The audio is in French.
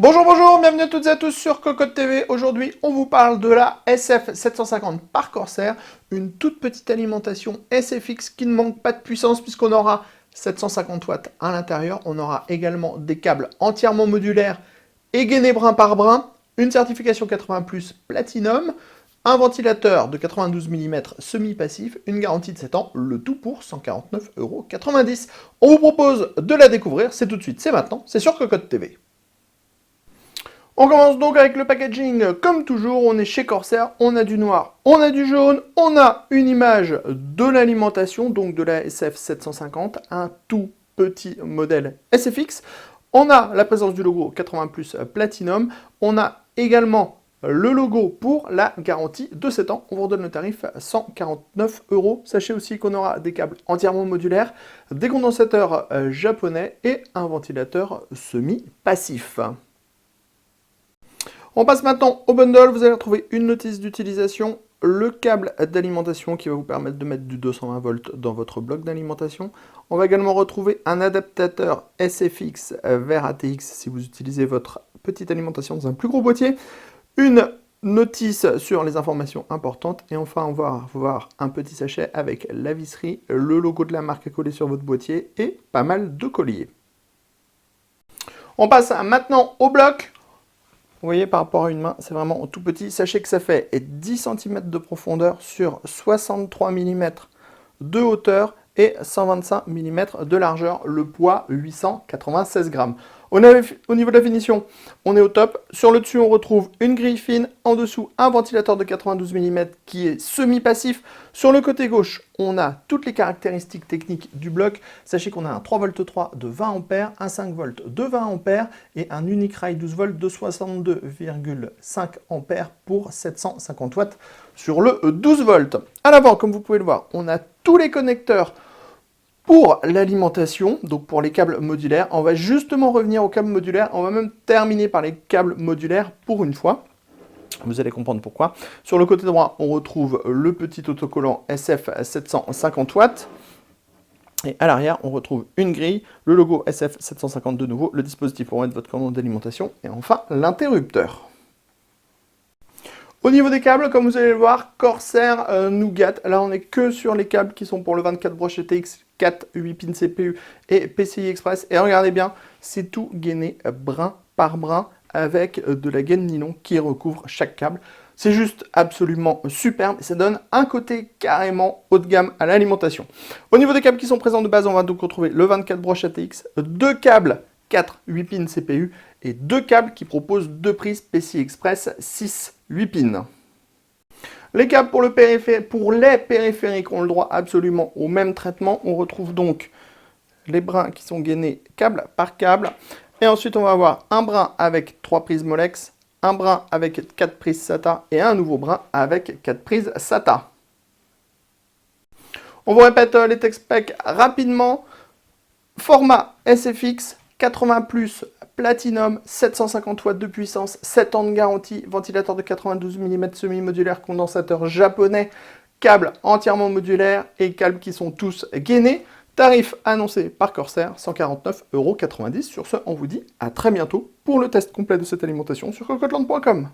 Bonjour, bonjour, bienvenue à toutes et à tous sur Cocotte TV. Aujourd'hui, on vous parle de la SF750 par Corsair, une toute petite alimentation SFX qui ne manque pas de puissance puisqu'on aura 750 watts à l'intérieur. On aura également des câbles entièrement modulaires et gainés brin par brin, une certification 80+ Platinum, un ventilateur de 92 mm semi-passif, une garantie de 7 ans, le tout pour 149,90 €. On vous propose de la découvrir, c'est tout de suite, c'est maintenant, c'est sur Cocotte TV. On commence donc avec le packaging. Comme toujours, on est chez Corsair, on a du noir, on a du jaune, on a une image de l'alimentation, donc de la SF750, un tout petit modèle SFX. On a la présence du logo 80+ Platinum, on a également le logo pour la garantie de 7 ans. On vous redonne le tarif à 149 €. Sachez aussi qu'on aura des câbles entièrement modulaires, des condensateurs japonais et un ventilateur semi-passif. On passe maintenant au bundle, vous allez retrouver une notice d'utilisation, le câble d'alimentation qui va vous permettre de mettre du 220 volts dans votre bloc d'alimentation. On va également retrouver un adaptateur SFX vers ATX si vous utilisez votre petite alimentation dans un plus gros boîtier, une notice sur les informations importantes et enfin on va voir un petit sachet avec la visserie, le logo de la marque collé sur votre boîtier et pas mal de colliers. On passe maintenant au bloc. Vous voyez, par rapport à une main, c'est vraiment tout petit. Sachez que ça fait 10 cm de profondeur sur 63 mm de hauteur et 125 mm de largeur. Le poids, 896 grammes. Au niveau de la finition, on est au top. Sur le dessus, on retrouve une grille fine. En dessous, un ventilateur de 92 mm qui est semi-passif. Sur le côté gauche, on a toutes les caractéristiques techniques du bloc. Sachez qu'on a un 3,3 V de 20 A, un 5 V de 20 A et un unique rail 12 V de 62,5 A pour 750 watts sur le 12 V. À l'avant, comme vous pouvez le voir, on a tous les connecteurs pour l'alimentation, donc pour les câbles modulaires. On va justement revenir aux câbles modulaires. On va même terminer par les câbles modulaires pour une fois. Vous allez comprendre pourquoi. Sur le côté droit, on retrouve le petit autocollant SF750 watts. Et à l'arrière, on retrouve une grille, le logo SF750 de nouveau, le dispositif pour mettre votre cordon d'alimentation et enfin l'interrupteur. Au niveau des câbles, comme vous allez le voir, Corsair nous gâte. Là, on n'est que sur les câbles qui sont pour le 24 broches ETX, 4 8 pins CPU et PCI Express. Et regardez bien, c'est tout gainé brin par brin avec de la gaine nylon qui recouvre chaque câble. C'est juste absolument superbe et ça donne un côté carrément haut de gamme à l'alimentation. Au niveau des câbles qui sont présents de base, on va donc retrouver le 24 broches ATX, deux câbles 4 8 pins CPU et deux câbles qui proposent deux prises PCI Express 6 8 pins. Les câbles pour les périphériques ont le droit absolument au même traitement. On retrouve donc les brins qui sont gainés câble par câble. Et ensuite, on va avoir un brin avec 3 prises Molex, un brin avec 4 prises SATA et un nouveau brin avec 4 prises SATA. On vous répète les tech specs rapidement. Format SFX, 80+ Platinum, 750 watts de puissance, 7 ans de garantie, ventilateur de 92 mm semi-modulaire, condensateur japonais, câbles entièrement modulaires et câbles qui sont tous gainés. Tarif annoncé par Corsair, 149,90 €. Sur ce, on vous dit à très bientôt pour le test complet de cette alimentation sur cocotteland.com.